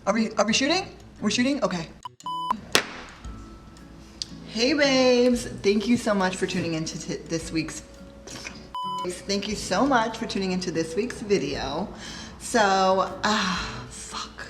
Are we shooting? We're shooting? Okay. Hey babes, thank you so much for tuning into this week's Thank you so much for tuning into this week's video. So, fuck.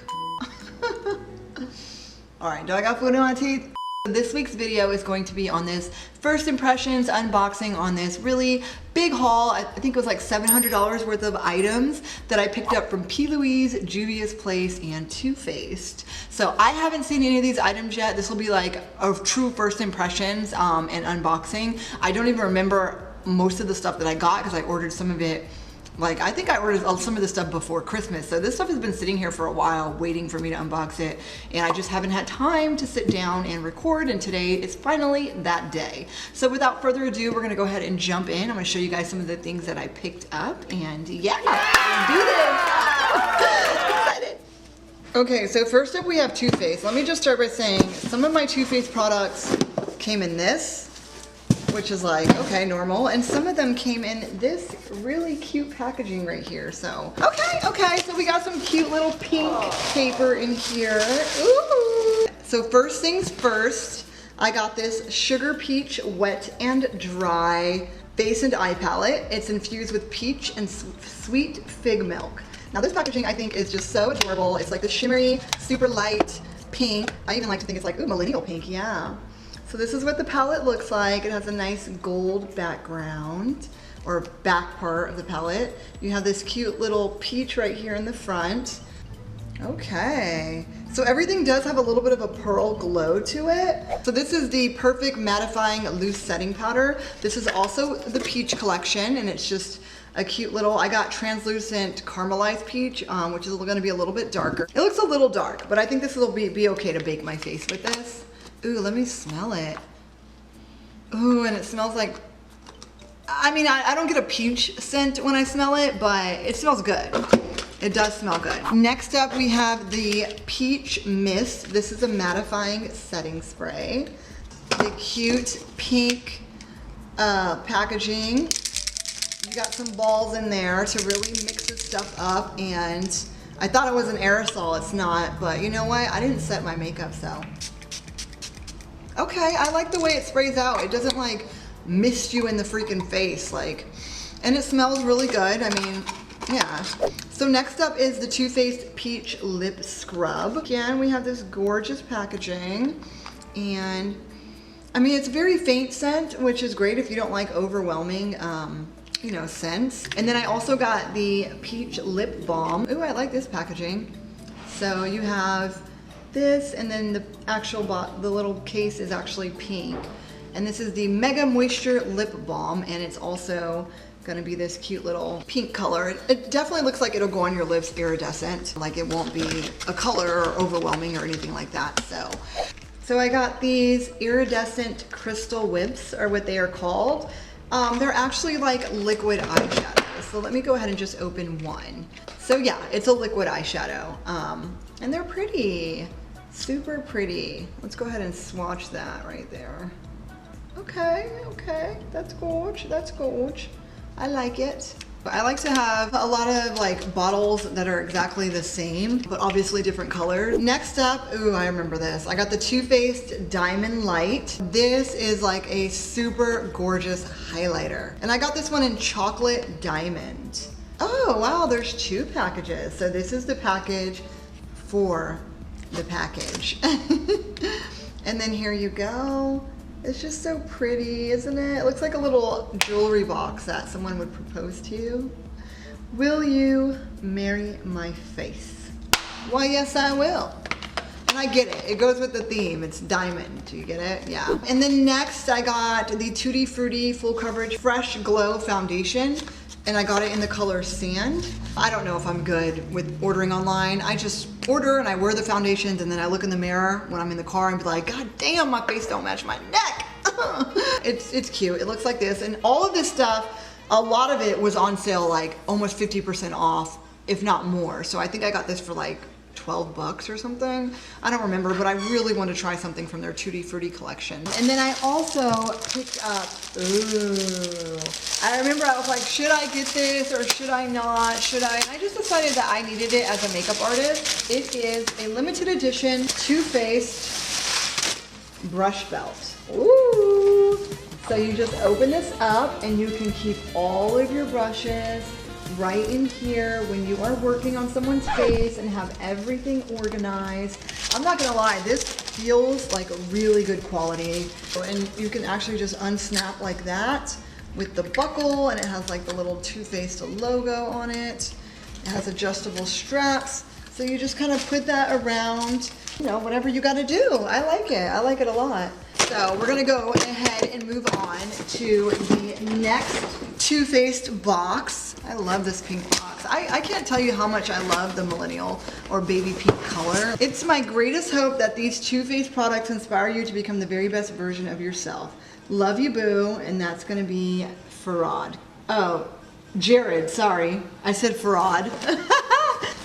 Alright, do I got food in my teeth? This week's video is going to be on this first impressions unboxing on this really big haul. I think it was like $700 worth of items that I picked up from P. Louise, Juvia's Place, and Too Faced. So I haven't seen any of these items yet. This will be like a true first impressions and unboxing. I don't even remember most of the stuff that I got because I ordered some of it. Like, I think I ordered some of this stuff before Christmas. So this stuff has been sitting here for a while waiting for me to unbox it. And I just haven't had time to sit down and record. And today is finally that day. So without further ado, we're gonna go ahead and jump in. I'm gonna show you guys some of the things that I picked up. And yeah, let's do this. Excited. Okay, so first up we have Too Faced. Let me just start by saying some of my Too Faced products came in this, which is like, okay, normal. And some of them came in this really cute packaging right here. So, okay, so we got some cute little pink paper in here. Ooh. So first things first, I got this Sugar Peach Wet and Dry Face and Eye Palette. It's infused with peach and sweet fig milk. Now this packaging I think is just so adorable. It's like the shimmery, super light pink. I even like to think it's like, ooh, millennial pink, yeah. So this is what the palette looks like. It has a nice gold background, or back part of the palette. You have this cute little peach right here in the front. Okay, so everything does have a little bit of a pearl glow to it. So this is the Perfect Mattifying Loose Setting Powder. This is also the peach collection, and it's just a cute little, I got translucent caramelized peach, which is gonna be a little bit darker. It looks a little dark, but I think this will be okay to bake my face with this. Ooh, let me smell it. Ooh, and it smells like, I mean, I don't get a peach scent when I smell it, but it smells good. It does smell good. Next up, we have the Peach Mist. This is a mattifying setting spray. The cute pink packaging. You got some balls in there to really mix this stuff up, and I thought it was an aerosol. It's not, but you know what? I didn't set my makeup, so. Okay, I like the way it sprays out. It doesn't like mist you in the freaking face, like, and it smells really good. I mean, yeah. So next up is the Too Faced Peach Lip Scrub. Again, we have this gorgeous packaging, and I mean, it's a very faint scent, which is great if you don't like overwhelming, you know, scents. And then I also got the Peach Lip Balm. Ooh, I like this packaging. So you have this, and then the actual the little case is actually pink. And this is the Mega Moisture Lip Balm, and it's also gonna be this cute little pink color. It definitely looks like it'll go on your lips iridescent. Like it won't be a color or overwhelming or anything like that, So I got these iridescent crystal whips, or what they are called. They're actually like liquid eyeshadow. So let me go ahead and just open one. So yeah, it's a liquid eyeshadow. And they're pretty, super pretty. Let's go ahead and swatch that right there. Okay, that's gorge, that's gorge. I like it. I like to have a lot of like bottles that are exactly the same, but obviously different colors. Next up, ooh, I remember this. I got the Too Faced Diamond Light. This is like a super gorgeous highlighter. And I got this one in Chocolate Diamond. Oh, wow, there's two packages. So this is the package for the package. And then here you go. It's just so pretty, isn't it? It looks like a little jewelry box that someone would propose to you. Will you marry my face? Why, yes, I will. And I get it. It goes with the theme. It's diamond. Do you get it? Yeah. And then next, I got the Tutti Frutti Full Coverage Fresh Glow Foundation. And I got it in the color Sand. I don't know if I'm good with ordering online. I just order and I wear the foundations, and then I look in the mirror when I'm in the car and be like, God damn, my face don't match my neck. It's cute. It looks like this. And all of this stuff, a lot of it was on sale, like almost 50% off, if not more. So I think I got this for like 12 bucks or something. I don't remember, but I really want to try something from their Tutti Frutti collection. And then I also picked up, I remember I was like, should I get this or should I not? Should I? And I just decided that I needed it as a makeup artist. It is a limited edition Too Faced brush belt. Ooh. So you just open this up and you can keep all of your brushes right in here when you are working on someone's face and have everything organized. I'm not gonna lie, this feels like a really good quality. And you can actually just unsnap like that with the buckle, and it has like the little Too Faced logo on it. It has adjustable straps. So you just kind of put that around, you know, whatever you gotta do. I like it a lot. So we're gonna go ahead and move on to the next Too Faced box. I love this pink box. I can't tell you how much I love the millennial or baby pink color. It's my greatest hope that these Too Faced products inspire you to become the very best version of yourself. Love you, boo, and that's gonna be Farad. Oh, Jared, sorry. I said Farad.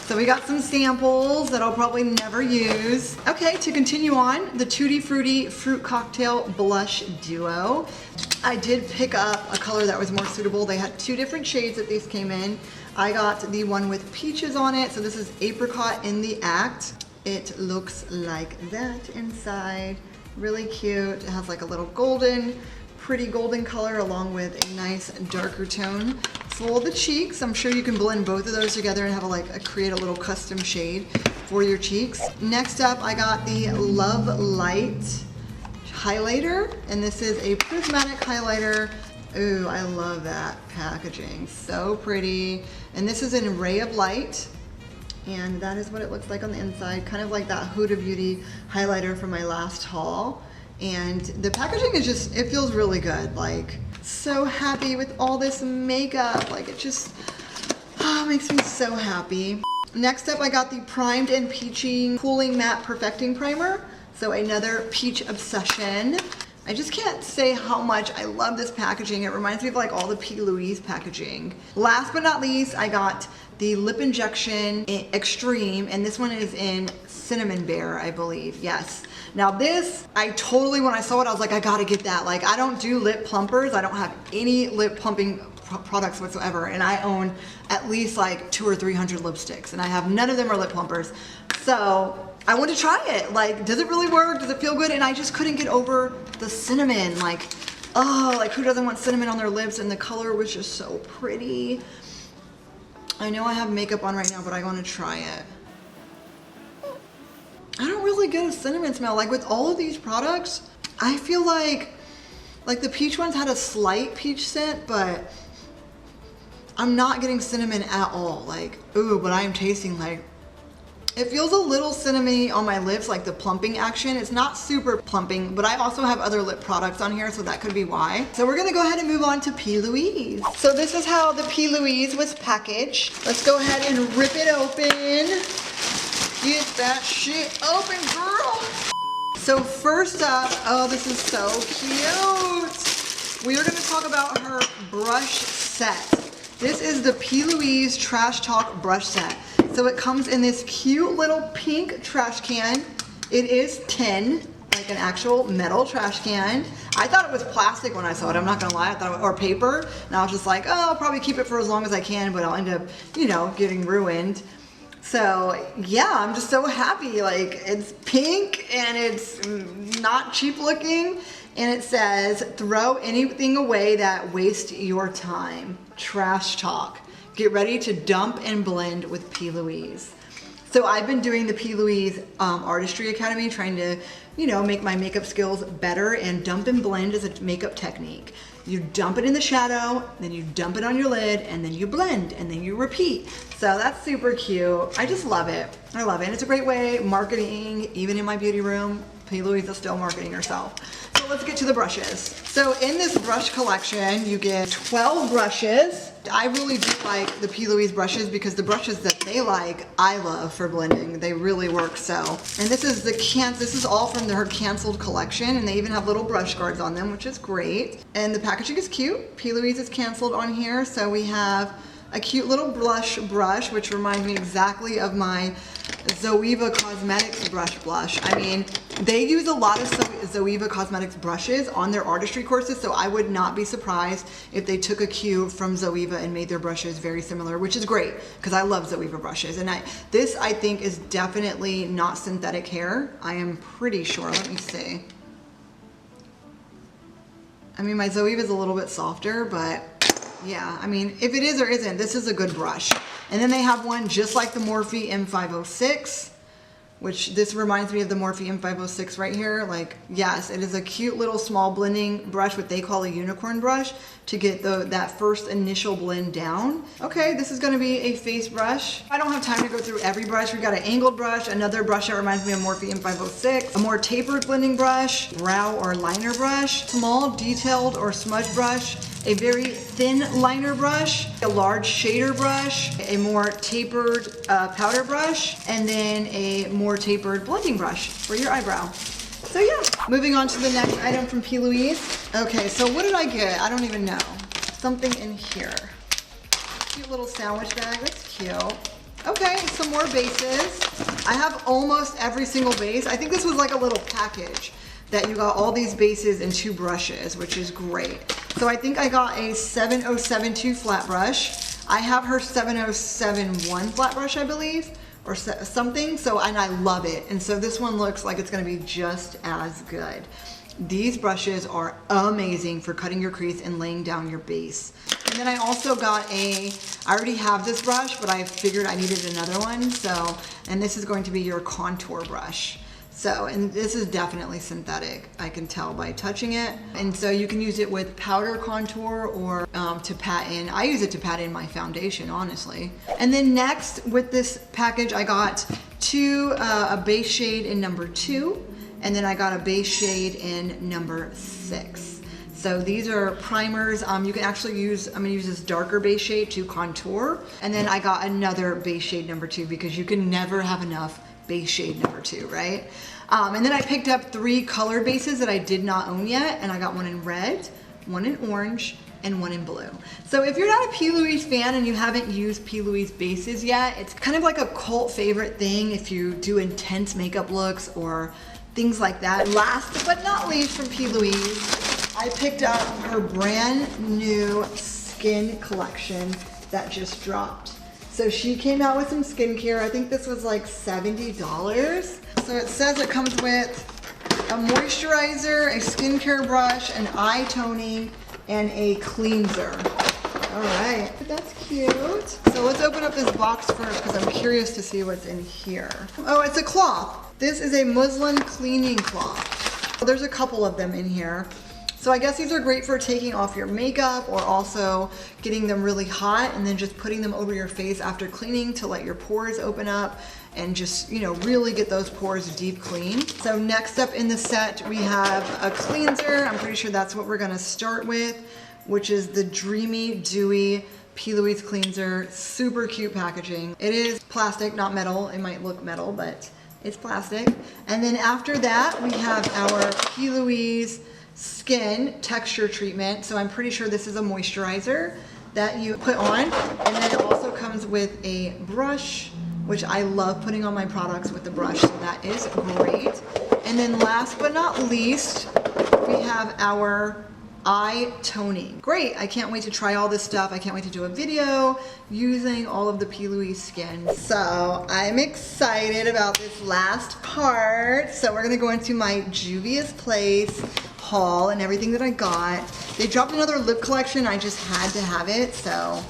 So we got some samples that I'll probably never use. Okay, to continue on, the Tutti Frutti Fruit Cocktail Blush Duo. I did pick up a color that was more suitable. They had 2 different shades that these came in. I got the one with peaches on it. So this is Apricot in the Act. It looks like that inside. Really cute. It has like a little golden, pretty golden color along with a nice darker tone. For the cheeks, I'm sure you can blend both of those together and have create a little custom shade for your cheeks. Next up, I got the Love Light highlighter, and this is a prismatic highlighter. Ooh, I love that packaging, so pretty. And this is an Ray of Light, and that is what it looks like on the inside, kind of like that Huda Beauty highlighter from my last haul. And the packaging is just, it feels really good. Like, so happy with all this makeup. Like, it just makes me so happy. Next up, I got the Primed and Peachy Cooling Matte Perfecting Primer. So another peach obsession. I just can't say how much I love this packaging. It reminds me of like all the P. Louise packaging. Last but not least, I got the Lip Injection Extreme, and this one is in Cinnamon Bear, I believe. Yes. Now this, I totally, when I saw it, I was like, I gotta get that. Like, I don't do lip plumpers. I don't have any lip plumping products whatsoever, and I own at least like 200 or 300 lipsticks, and I have none of them are lip plumpers. So I want to try it. Like, does it really work? Does it feel good? And I just couldn't get over the cinnamon. Like, oh, like who doesn't want cinnamon on their lips? And the color was just so pretty. I know I have makeup on right now, but I want to try it. I don't really get a cinnamon smell. Like with all of these products, I feel like the peach ones had a slight peach scent, but I'm not getting cinnamon at all. Like, ooh, but I am tasting like, it feels a little cinnamony on my lips, like the plumping action. It's not super plumping, but I also have other lip products on here, so that could be why. So we're gonna go ahead and move on to P. Louise. So this is how the P. Louise was packaged. Let's go ahead and rip it open. Get that shit open, girl. So first up, oh, this is so cute. We are gonna talk about her brush set. This is the P. Louise Trash Talk brush set. So it comes in this cute little pink trash can. It is tin, like an actual metal trash can. I thought it was plastic when I saw it, I'm not gonna lie. I thought it was, or paper, and I was just like, oh, I'll probably keep it for as long as I can, but I'll end up, you know, getting ruined. So yeah, I'm just so happy. Like, it's pink and it's not cheap looking, and it says, throw anything away that wastes your time. Trash talk. Get ready to dump and blend with P. Louise. So I've been doing the P. Louise Artistry Academy, trying to, you know, make my makeup skills better, and dump and blend is a makeup technique. You dump it in the shadow, then you dump it on your lid, and then you blend, and then you repeat. So that's super cute. I just love it. I love it. And it's a great way, marketing, even in my beauty room. P. Louise is still marketing herself. So let's get to the brushes. So in this brush collection, you get 12 brushes. I really do like the P. Louise brushes because the brushes that they like, I love for blending. They really work so. And this is this is all from her canceled collection, and they even have little brush guards on them, which is great. And the packaging is cute. P. Louise is canceled on here, so we have a cute little blush brush, which reminds me exactly of my Zoeva Cosmetics brush blush. I mean, they use a lot of Zoeva Cosmetics brushes on their artistry courses, so I would not be surprised if they took a cue from Zoeva and made their brushes very similar, which is great because I love Zoeva brushes. And this I think is definitely not synthetic hair. I am pretty sure. Let me see. I mean, my Zoeva is a little bit softer, but yeah, I mean, if it is or isn't, this is a good brush. And then they have one just like the Morphe M506, which this reminds me of the Morphe M506 right here. Like, yes, it is a cute little small blending brush, what they call a unicorn brush, to get that first initial blend down. Okay, this is gonna be a face brush. I don't have time to go through every brush. We got an angled brush, another brush that reminds me of Morphe M506, a more tapered blending brush, brow or liner brush, small detailed or smudge brush, a very thin liner brush, a large shader brush, a more tapered powder brush, and then a more tapered blending brush for your eyebrow. So yeah, moving on to the next item from P. Louise. Okay, so what did I get? I don't even know. Something in here. Cute little sandwich bag, that's cute. Okay, some more bases. I have almost every single base. I think this was like a little package that you got all these bases and 2 brushes, which is great. So I think I got a 7072 flat brush. I have her 7071 flat brush, I believe, or something. So, and I love it. And so this one looks like it's gonna be just as good. These brushes are amazing for cutting your crease and laying down your base. And then I also got I already have this brush, but I figured I needed another one. So, and this is going to be your contour brush. So, and this is definitely synthetic, I can tell by touching it. And so you can use it with powder contour or to pat in. I use it to pat in my foundation, honestly. And then next with this package, I got a base shade in number 2, and then I got a base shade in number 6. So these are primers. You can actually use, I'm gonna use this darker base shade to contour. And then I got another base shade number 2 because you can never have enough base shade number 2, right? And then I picked up 3 colored bases that I did not own yet, and I got one in red, one in orange, and one in blue. So if you're not a P. Louise fan and you haven't used P. Louise bases yet, it's kind of like a cult favorite thing if you do intense makeup looks or things like that. Last but not least from P. Louise, I picked up her brand new skin collection that just dropped. So she came out with some skincare. I think this was like $70. So it says it comes with a moisturizer, a skincare brush, an eye toning, and a cleanser. All right, that's cute. So let's open up this box first because I'm curious to see what's in here. Oh, it's a cloth. This is a muslin cleaning cloth. There's a couple of them in here. So I guess these are great for taking off your makeup or also getting them really hot and then just putting them over your face after cleaning to let your pores open up and just, you know, really get those pores deep clean. So next up in the set, we have a cleanser. I'm pretty sure that's what we're gonna start with, which is the Dreamy Dewy P. Louise cleanser. Super cute packaging. It is plastic, not metal. It might look metal, but it's plastic. And then after that, we have our P. Louise skin texture treatment. So I'm pretty sure this is a moisturizer that you put on, and then it also comes with a brush, which I love putting on my products with the brush, so that is great. And then last but not least, we have our eye toning. Great, I can't wait to try all this stuff. I can't wait to do a video using all of the P. Louise skin. So I'm excited about this last part. So we're gonna go into my Juvia's Place haul and everything that I got. They dropped another lip collection. I just had to have it, so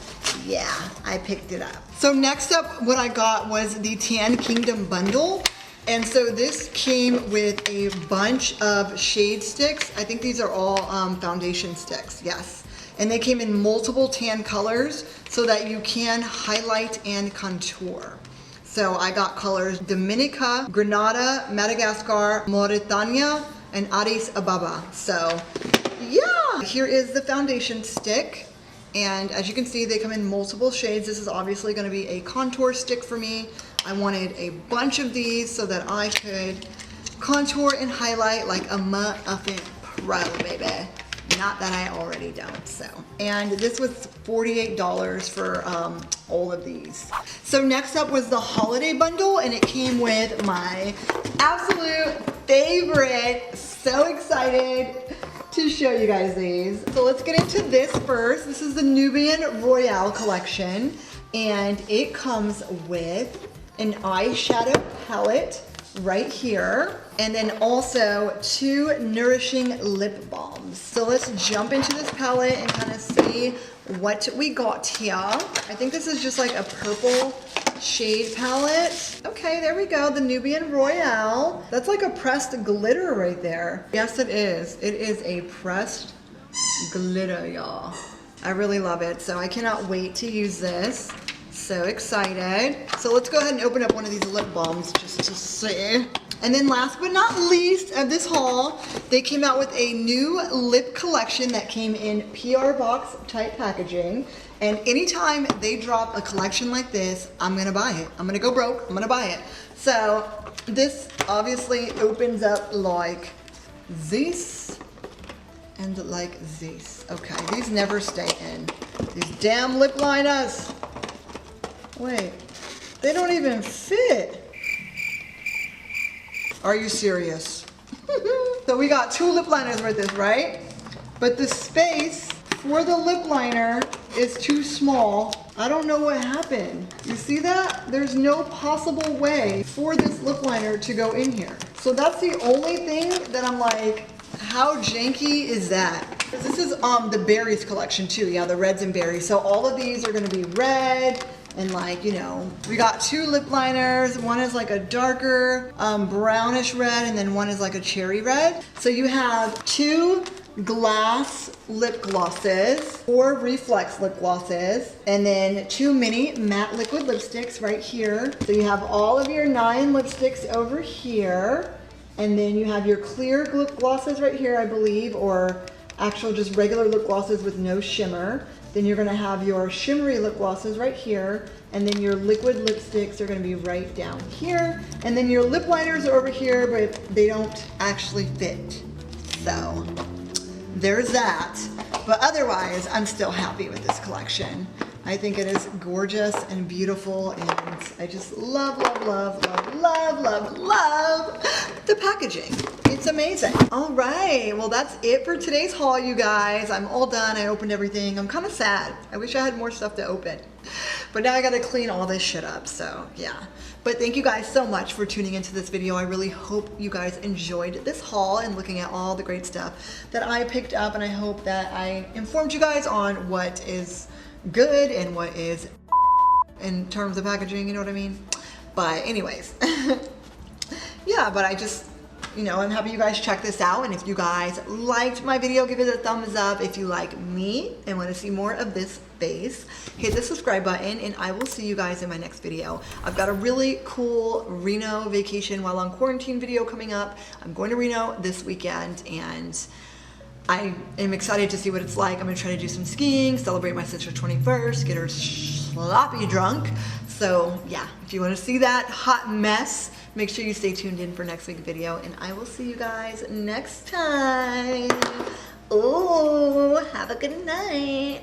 yeah, I picked it up. So next up, what I got was the Tan Kingdom bundle. And so this came with a bunch of shade sticks. I think these are all foundation sticks, yes. And they came in multiple tan colors so that you can highlight and contour. So I got colors Dominica, Grenada, Madagascar, Mauritania, and Addis Ababa. So yeah, here is the foundation stick. And as you can see, they come in multiple shades. This is obviously gonna be a contour stick for me. I wanted a bunch of these so that I could contour and highlight like a muffin pro, baby. Not that I already don't, so. And this was $48 for all of these. So next up was the holiday bundle, and it came with my absolute favorite. So excited to show you guys these. So let's get into this first. This is the Nubian Royale collection, and it comes with an eyeshadow palette right here, and then also 2 nourishing lip balms. So let's jump into this palette and kind of see what we got here. I think this is just like a purple shade palette. Okay, there we go, the Nubian Royale. That's like a pressed glitter right there. Yes, it is. It is a pressed glitter, y'all. I really love it, so I cannot wait to use this. So excited. So let's go ahead and open up one of these lip balms just to see. And then last but not least of this haul, they came out with a new lip collection that came in PR box type packaging. And anytime they drop a collection like this, I'm gonna buy it. I'm gonna go broke, I'm gonna buy it. So this obviously opens up like this and like this. Okay, these never stay in. These damn lip liners. Wait, they don't even fit. Are you serious? So we got 2 lip liners with this, right? But the space for the lip liner is too small. I don't know what happened. You see that? There's no possible way for this lip liner to go in here. So that's the only thing that I'm like, how janky is that? This is the berries collection too. Yeah, the reds and berries. So all of these are gonna be red. And like, you know, we got 2 lip liners. One is like a darker brownish red, and then one is like a cherry red. So you have 2 glass lip glosses, 4 reflex lip glosses, and then 2 mini matte liquid lipsticks right here. So you have all of your 9 lipsticks over here. And then you have your clear lip glosses right here, I believe, or actual just regular lip glosses with no shimmer. Then you're gonna have your shimmery lip glosses right here, and then your liquid lipsticks are gonna be right down here. And then your lip liners are over here, but they don't actually fit. So there's that. But otherwise, I'm still happy with this collection. I think it is gorgeous and beautiful, and I just love, love, love, love, love, love, love the packaging. It's amazing. All right, well that's it for today's haul, you guys. I'm all done, I opened everything. I'm kind of sad. I wish I had more stuff to open. But now I gotta clean all this shit up, so yeah. But thank you guys so much for tuning into this video. I really hope you guys enjoyed this haul and looking at all the great stuff that I picked up, and I hope that I informed you guys on what is good and what is in terms of packaging, you know what I mean? But anyways, yeah, but I just, you know, I'm happy you guys checked this out, and if you guys liked my video, give it a thumbs up. If you like me and want to see more of this face, hit the subscribe button, and I will see you guys in my next video. I've got a really cool Reno vacation while on quarantine video coming up. I'm going to Reno this weekend, and I am excited to see what it's like. I'm gonna try to do some skiing, celebrate my sister's 21st, get her sloppy drunk. So yeah, if you wanna see that hot mess, make sure you stay tuned in for next week's video, and I will see you guys next time. Oh, have a good night.